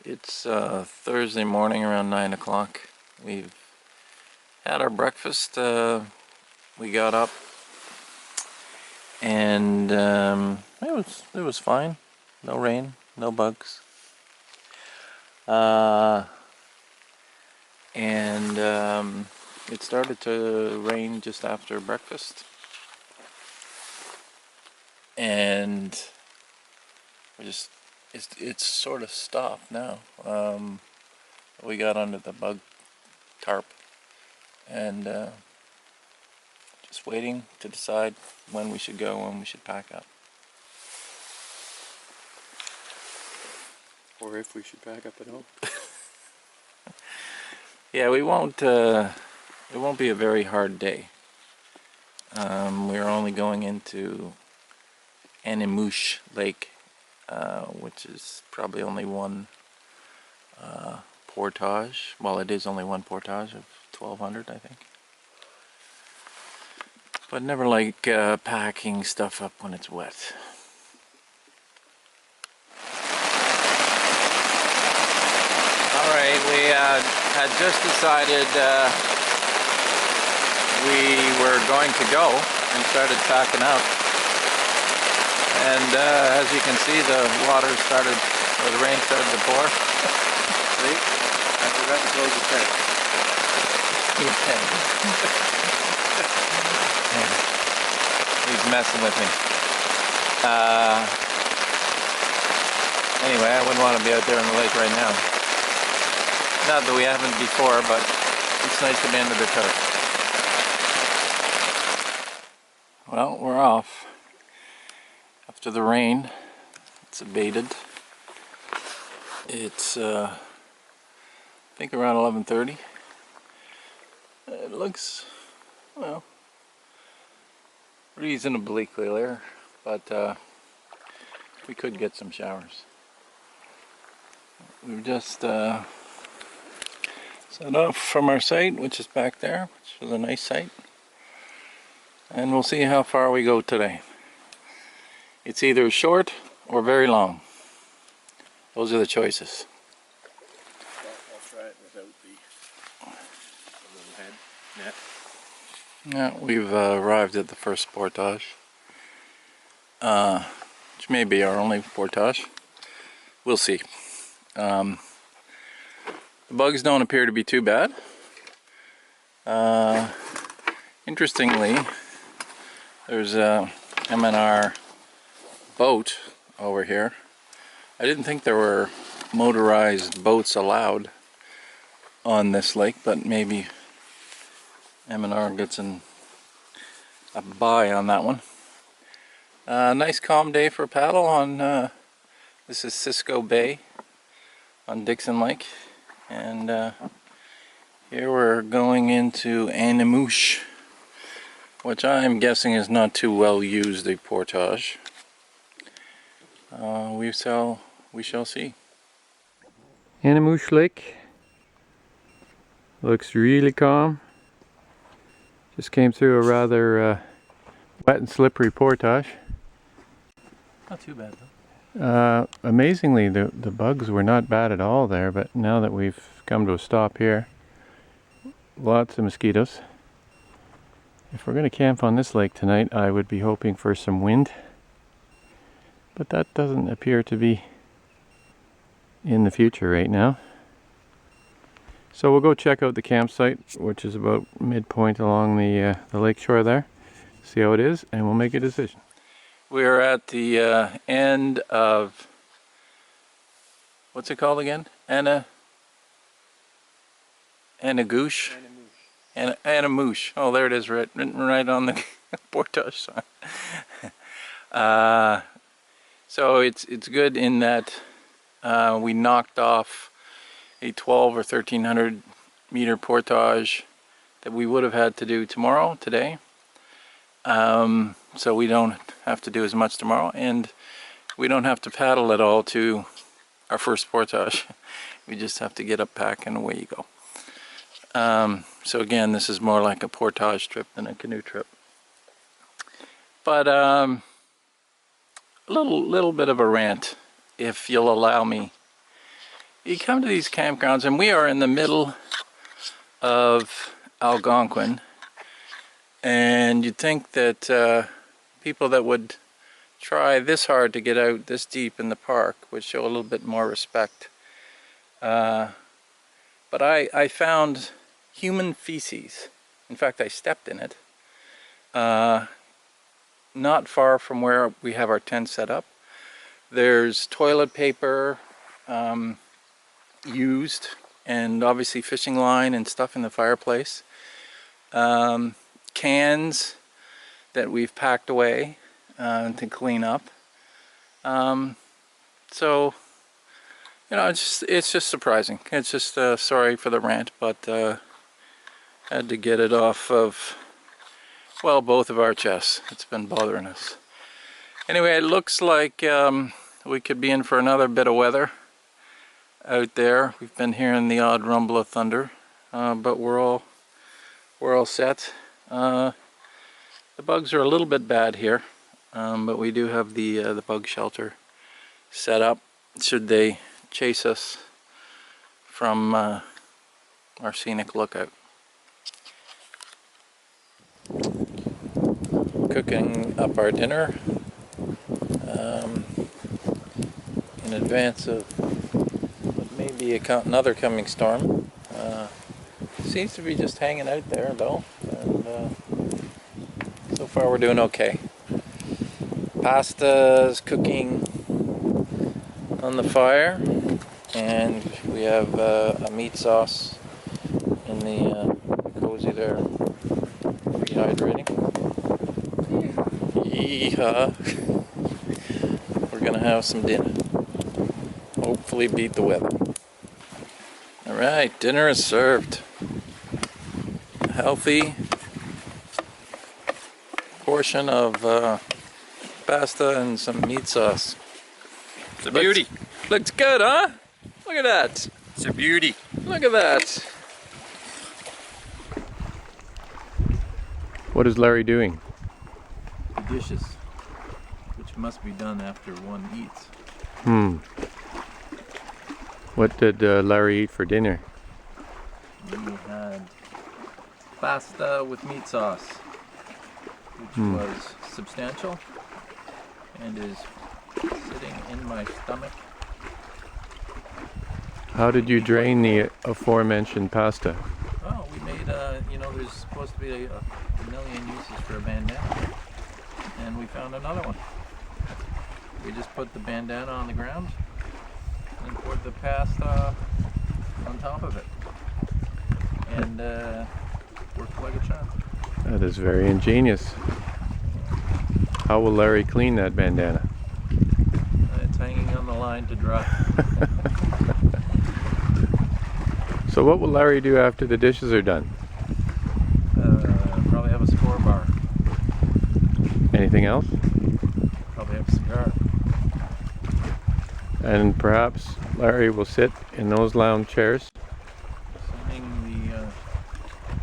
It's Thursday morning around 9 o'clock. We've had our breakfast. We got up and it was fine. No rain, no bugs. It started to rain just after breakfast. And it's sort of stopped now. We got under the bug tarp and just waiting to decide when we should go, when we should pack up. Or if we should pack up at all. Yeah, we won't. It won't be a very hard day. We're only going into Canoe Lake, which is probably only one portage. Well, it is only one portage of 1,200, I think. But never like packing stuff up when it's wet. Alright, we had just decided we were going to go and started packing up. And as you can see, the water started, or the rain started to pour. See? I forgot to close the tent. He's messing with me. Anyway, I wouldn't want to be out there in the lake right now. Not that we haven't before, but it's nice to be under the tarp. Well, we're off. After the rain, it's abated. It's, I think around 11:30. It looks, well, reasonably clear, but we could get some showers. We've just set off from our site, which is back there, which is a nice site. And we'll see how far we go today. It's either short or very long. Those are the choices. I'll try it without the little head net. Yeah, we've arrived at the first portage, which may be our only portage. We'll see. The bugs don't appear to be too bad. Interestingly, there's a M&R boat over here. I didn't think there were motorized boats allowed on this lake, but maybe M&R gets a buy on that one. Nice calm day for a paddle on, this is Cisco Bay on Dickson Lake. And here we're going into Canoe, which I'm guessing is not too well used a portage. We shall see. Canoe Lake looks really calm. Just came through a rather wet and slippery portage. Not too bad though. Amazingly, the bugs were not bad at all there, but now that we've come to a stop here, lots of mosquitoes. If we're going to camp on this lake tonight, I would be hoping for some wind, but that doesn't appear to be in the future right now. So we'll go check out the campsite, which is about midpoint along the lake shore there, see how it is, and we'll make a decision. We're at the end of, what's it called again? Anagoosh? Anamoosh. Oh, there it is, written right on the portage sign. So it's good in that we knocked off a 12 or 1300 meter portage that we would have had to do today. So we don't have to do as much tomorrow, and we don't have to paddle at all to our first portage. We just have to get up, pack, and away you go. So again, this is more like a portage trip than a canoe trip. But a little bit of a rant, if you'll allow me. You come to these campgrounds, and we are in the middle of Algonquin, and you'd think that people that would try this hard to get out this deep in the park would show a little bit more respect. But I found human feces. In fact, I stepped in it. Not far from where we have our tent set up. There's toilet paper used, and obviously fishing line and stuff in the fireplace. Cans that we've packed away to clean up. So, you know, it's just surprising. It's just sorry for the rant, but had to get it off of, well, both of our chests. It's been bothering us. Anyway, it looks like we could be in for another bit of weather out there. We've been hearing the odd rumble of thunder, but we're all set. The bugs are a little bit bad here, but we do have the bug shelter set up should they chase us from our scenic lookout. Cooking up our dinner in advance of what may be another coming storm. Seems to be just hanging out there though, and so far we're doing okay. Pasta's cooking on the fire, and we have a meat sauce in the cozy there, rehydrating. Yeehaw! We're gonna have some dinner. Hopefully beat the weather. Alright, dinner is served. A healthy portion of pasta and some meat sauce. It's a beauty. Looks good, huh? Look at that. It's a beauty. Look at that. What is Larry doing? The dishes, which must be done after one eats. What did Larry eat for dinner? We had pasta with meat sauce, which was substantial and is sitting in my stomach. How did you drain the aforementioned pasta? Oh, we made you know, there's supposed to be a million uses for a bandana, and we found another one. We just put the bandana on the ground and poured the pasta on top of it, and worked like a charm. That is very ingenious. How will Larry clean that bandana? It's hanging on the line to dry. So what will Larry do after the dishes are done? Probably have a score bar. Anything else? Probably have a cigar. And perhaps Larry will sit in those lounge chairs Seeing the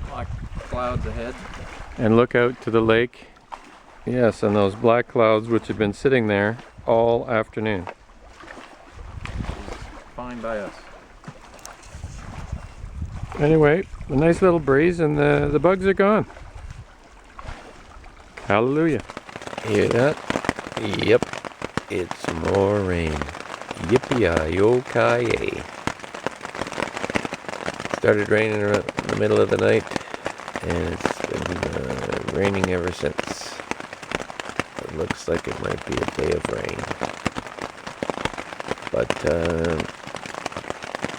black clouds ahead. and look out to the lake. Yes, and those black clouds which have been sitting there all afternoon. Fine by us. Anyway, a nice little breeze, and the bugs are gone. Hallelujah. Hear that? Yep. It's more rain. Yippee-yi-yo-ki-yay. Started raining around the middle of the night, and it's been raining ever since. It looks like it might be a day of rain. But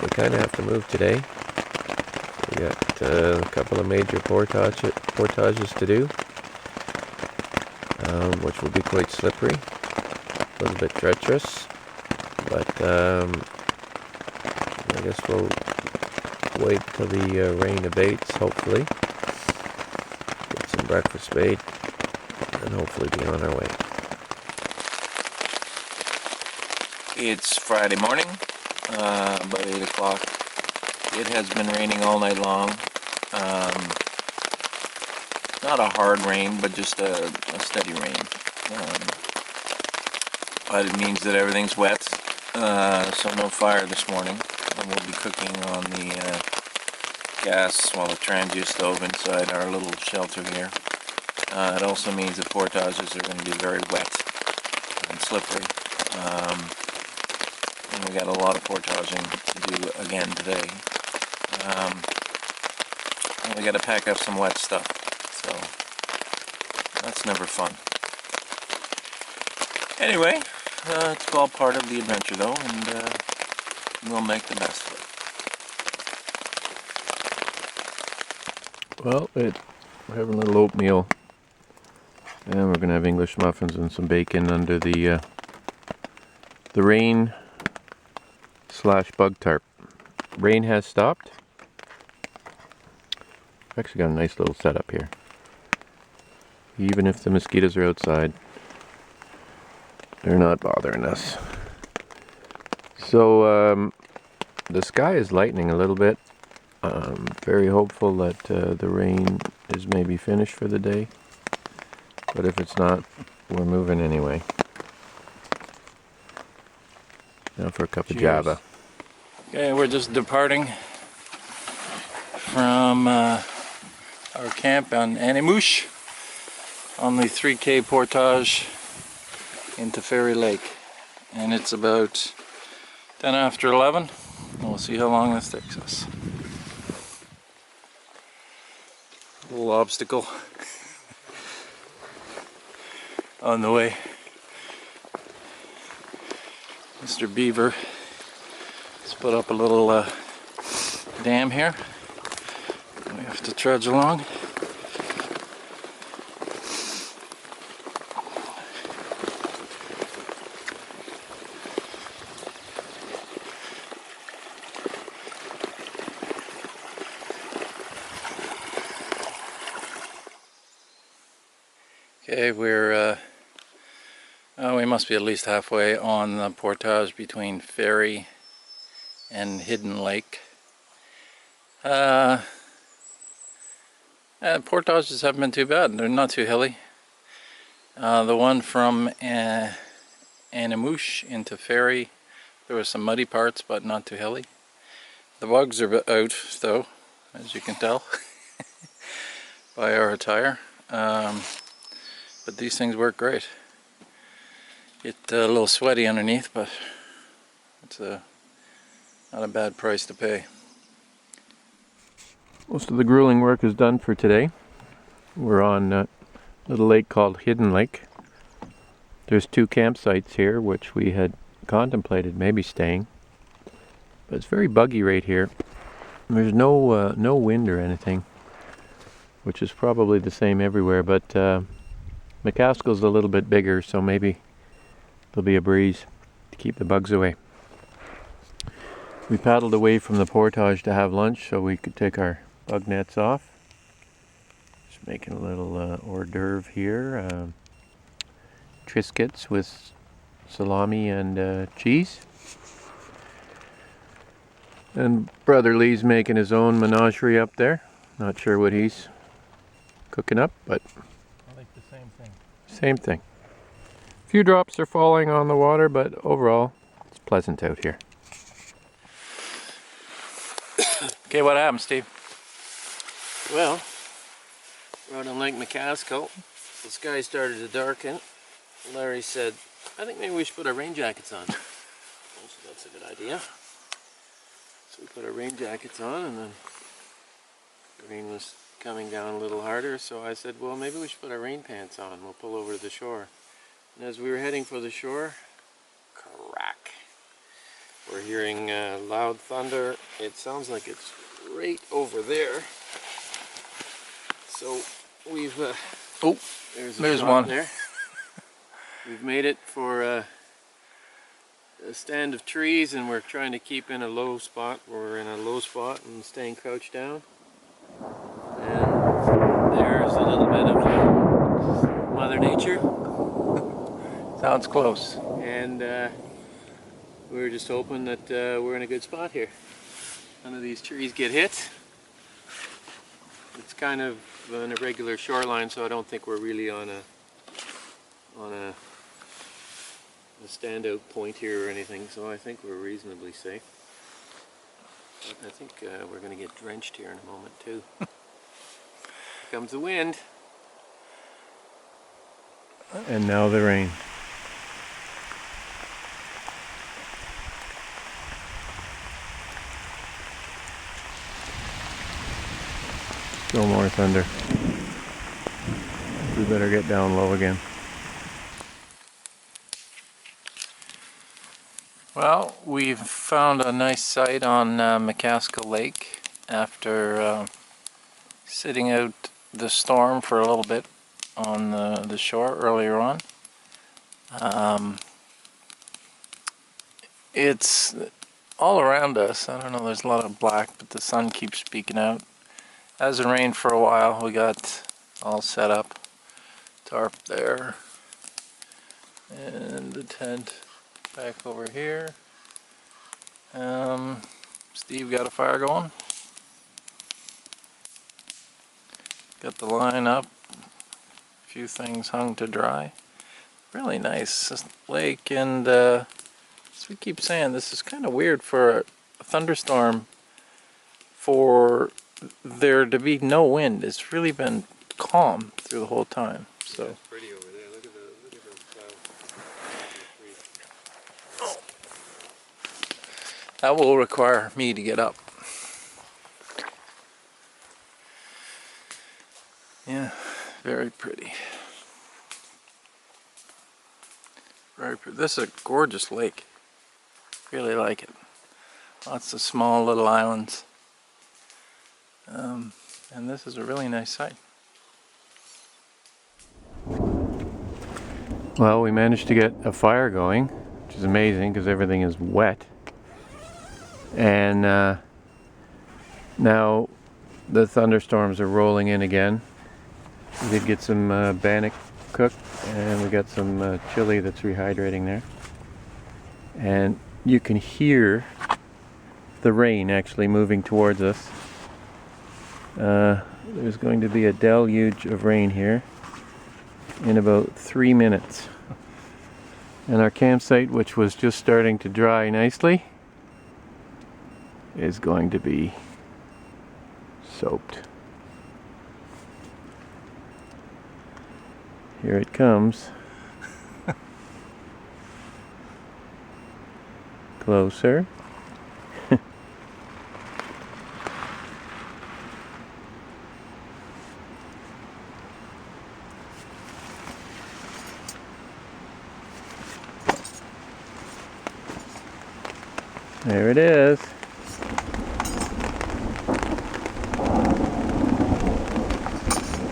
we kind of have to move today. We got a couple of major portages to do, which will be quite slippery, a little bit treacherous, but I guess we'll wait till the rain abates, hopefully, get some breakfast made, and hopefully be on our way. It's Friday morning, about 8 o'clock. It has been raining all night long. Not a hard rain, but just a steady rain. But it means that everything's wet, so no fire this morning. and we'll be cooking on the gas, well, the transient stove inside our little shelter here. It also means the portages are going to be very wet and slippery. And we got a lot of portaging to do again today. And we got to pack up some wet stuff, so that's never fun. Anyway, it's all part of the adventure though, and we'll make the best of it. Well, we're having a little oatmeal, and we're gonna have English muffins and some bacon under the rain / bug tarp. Rain has stopped. We've actually got a nice little setup here. Even if the mosquitoes are outside, they're not bothering us. So the sky is lightening a little bit. Very hopeful that the rain is maybe finished for the day. But if it's not, we're moving anyway. Now for a cup of Java. Okay, we're just departing from our camp on Animouche on the 3K portage into Fairy Lake. And it's about 10 after 11. We'll see how long this takes us. A little obstacle on the way. Mr. Beaver has put up a little dam here. We have to trudge along. Okay, we must be at least halfway on the portage between Fairy and Hidden Lake. Portages haven't been too bad. They're not too hilly. The one from Animouche into Fairy, there were some muddy parts, but not too hilly. The bugs are out, though, as you can tell by our attire. But these things work great. Get a little sweaty underneath, but it's not a bad price to pay. Most of the grueling work is done for today. We're on a little lake called Hidden Lake. There's 2 campsites here, which we had contemplated maybe staying. But it's very buggy right here. There's no wind or anything, which is probably the same everywhere, but McKaskill's a little bit bigger, so maybe there'll be a breeze to keep the bugs away. We paddled away from the portage to have lunch so we could take our bug nets off. Just making a little hors d'oeuvre here. Triscuits with salami and cheese. And Brother Lee's making his own menagerie up there. Not sure what he's cooking up, but I think the same thing. Same thing. A few drops are falling on the water, but overall, it's pleasant out here. Okay, what happened, Steve? Well, we're out on Lake McKaskill. The sky started to darken. Larry said, I think maybe we should put our rain jackets on. Also, that's a good idea. So we put our rain jackets on, and then the rain was coming down a little harder, so I said, well, maybe we should put our rain pants on. We'll pull over to the shore. And as we were heading for the shore, crack. We're hearing loud thunder. It sounds like it's right over there. So we've there's one there. We've made it for a stand of trees, and we're trying to keep in a low spot. We're in a low spot and staying crouched down. And there's a little bit of Mother Nature. Sounds close. And we're just hoping that we're in a good spot here. None of these trees get hit. It's kind of an irregular shoreline, so I don't think we're really on a standout point here or anything, so I think we're reasonably safe. I think we're going to get drenched here in a moment too. Here comes the wind. And now the rain. Still more thunder. We better get down low again. Well, we've found a nice site on McKaskill Lake after sitting out the storm for a little bit on the shore earlier on. It's all around us. I don't know, there's a lot of black, but the sun keeps peeking out. Hasn't rained for a while. We got all set up. Tarp there. And the tent back over here. Steve got a fire going. Got the line up. A few things hung to dry. Really nice this lake, and as we keep saying, this is kind of weird for a thunderstorm for there to be no wind. It's really been calm through the whole time. So It's pretty over there. Look at those clouds. that will require me to get up. Yeah, very pretty. Very pretty. This is a gorgeous lake. Really like it. Lots of small little islands. And this is a really nice site. Well, we managed to get a fire going, which is amazing because everything is wet. And now the thunderstorms are rolling in again. We did get some bannock cooked, and we got some chili that's rehydrating there. And you can hear the rain actually moving towards us. There's going to be a deluge of rain here in about 3 minutes. And our campsite, which was just starting to dry nicely, is going to be soaked. Here it comes. Closer. There it is.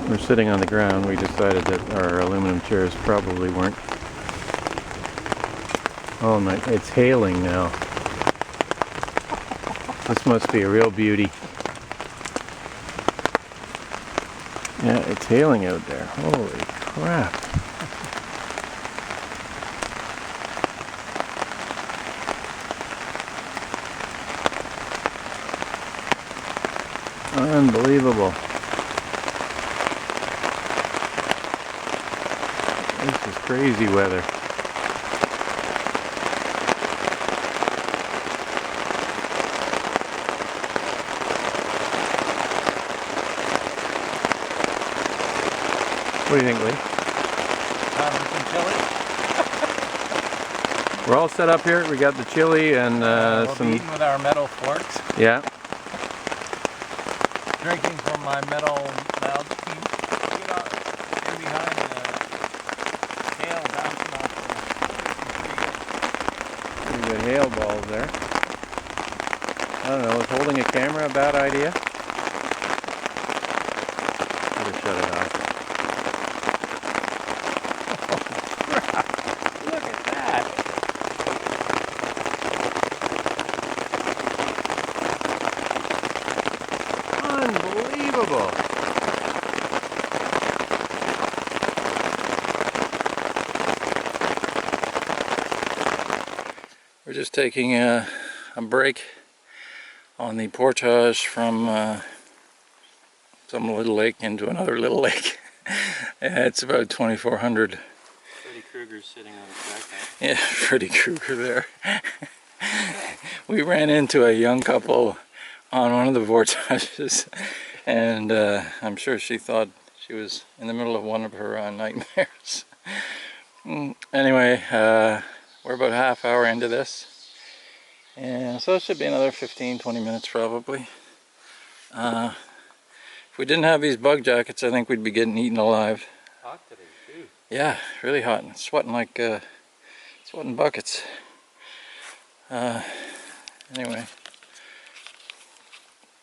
We're sitting on the ground. We decided that our aluminum chairs probably weren't. Oh my, it's hailing now. This must be a real beauty. Yeah, it's hailing out there. Holy crap. Unbelievable. This is crazy weather. What do you think, Lee? Some chili. We're all set up here. We got the chili and We'll some. be eating with our metal forks. Yeah. Drinking from my metal mouthpiece. Get out here behind the hail bouncing off the We've got hail balls there. I don't know. Is holding a camera a bad idea? Better shut it off. Look at that. Unbelievable. We're just taking a break on the portage from some little lake into another little lake. Yeah, it's about 2,400. Freddy Krueger's sitting on his backpack. Yeah, Freddy Krueger there. We ran into a young couple on one of the vortages, and I'm sure she thought she was in the middle of one of her nightmares. Anyway, we're about half hour into this, and so it should be another 15-20 minutes probably. If we didn't have these bug jackets, I think we'd be getting eaten alive. Hot today too. Yeah, really hot. It's sweating like sweating buckets. Anyway,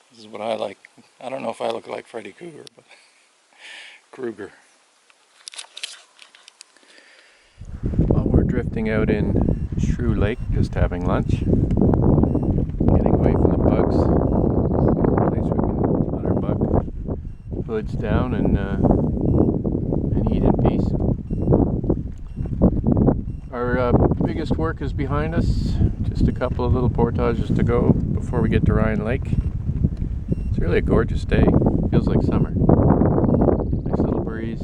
this is what I like. I don't know if I look like Freddy Krueger, but Krueger. Well, we're drifting out in Shrew Lake, just having lunch, getting away from the bugs. A place we can let our bug hoods down and eat in peace. Our biggest work is behind us. Just a couple of little portages to go before we get to Ryan Lake. It's really a gorgeous day. Feels like summer. Nice little breeze.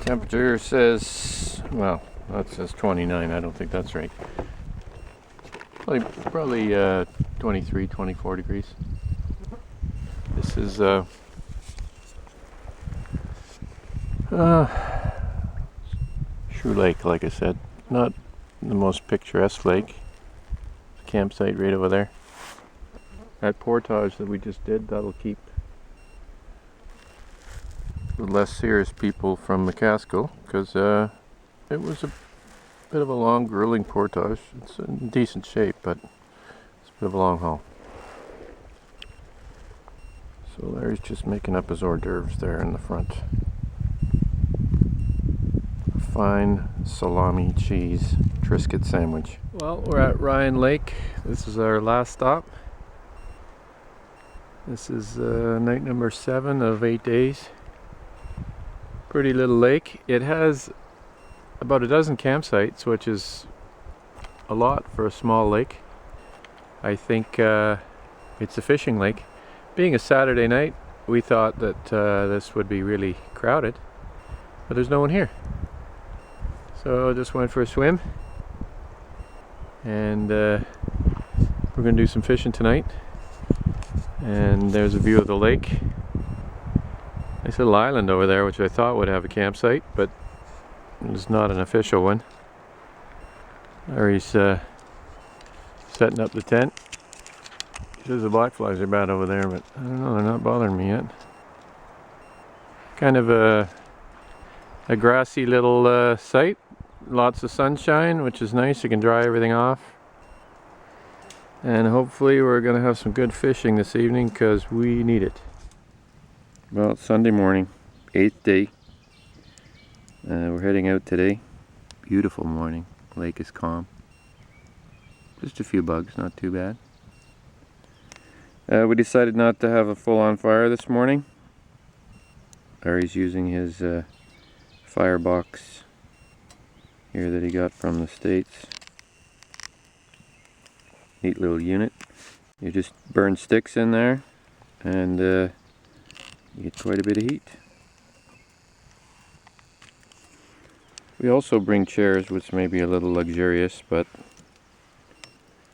Temperature says, well, that says 29. I don't think that's right. Probably 23, 24 degrees. This is Shrew Lake, like I said. Not the most picturesque lake. Campsite right over there. That portage that we just did, that'll keep the less serious people from McKaskill, because it was a bit of a long, grueling portage. It's in decent shape, but it's a bit of a long haul. So Larry's just making up his hors d'oeuvres there in the front. A fine salami cheese Triscuit sandwich. Well, we're at Ryan Lake. This is our last stop. This is night number 7 of 8 days. Pretty little lake. It has about a dozen campsites, which is a lot for a small lake. I think it's a fishing lake. Being a Saturday night, we thought that this would be really crowded, but there's no one here. So I just went for a swim, and we're going to do some fishing tonight. And there's a view of the lake. Nice little island over there, which I thought would have a campsite, but it's not an official one. Larry's setting up the tent. He says the black flies are bad over there, but I don't know, they're not bothering me yet. Kind of a grassy little site. Lots of sunshine, which is nice. You can dry everything off. And hopefully we're going to have some good fishing this evening, because we need it. Well, it's Sunday morning, 8th day. We're heading out today. Beautiful morning. Lake is calm. Just a few bugs, not too bad. We decided not to have a full-on fire this morning. Larry's using his firebox here that he got from the States. Neat little unit. You just burn sticks in there, and you get quite a bit of heat. We also bring chairs, which may be a little luxurious, but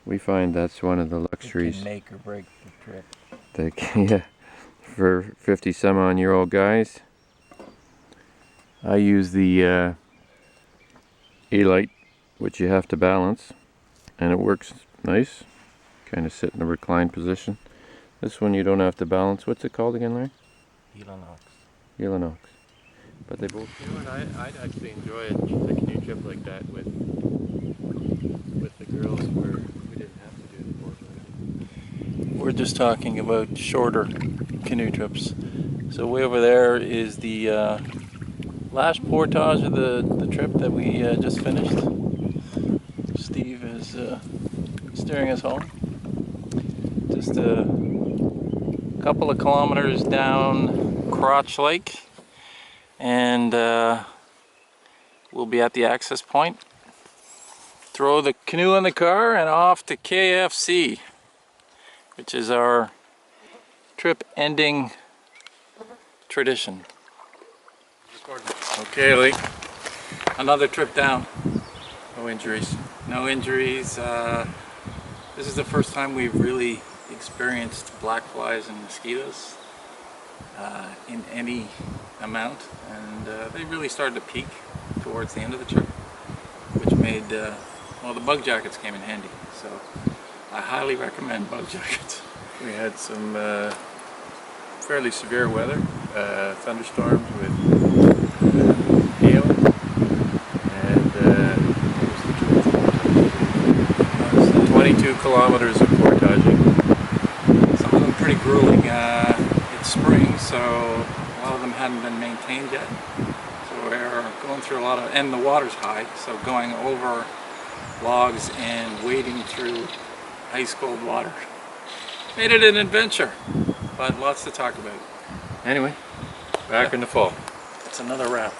we find that's one of the luxuries. It can make or break the trip. Yeah, for 50 some odd year old guys. I use the A-light, which you have to balance, and it works nice. Kind of sit in a reclined position. This one you don't have to balance. What's it called again, Larry? Helinox. But they both. You know what? I'd actually enjoy a canoe trip like that with the girls, where we didn't have to do the board. We're just talking about shorter canoe trips. So way over there is the last portage of the trip that we just finished. Steve is steering us home. Just a couple of kilometers down Crotch Lake, and we'll be at the access point. Throw the canoe in the car and off to KFC, which is our trip ending tradition. Okay, Lee. Another trip down. No injuries. No injuries. This is the first time we've really experienced black flies and mosquitoes in any amount, and they really started to peak towards the end of the trip, which made, well, the bug jackets came in handy, so I highly recommend bug jackets. We had some fairly severe weather, thunderstorms with hail, and 22 kilometers of portaging. Some of them pretty grueling. It's spring, so a lot of them hadn't been maintained yet. So we're going through a lot of, and the water's high, so going over logs and wading through ice cold water. Made it an adventure, but lots to talk about. Anyway, back in the fall. It's another wrap.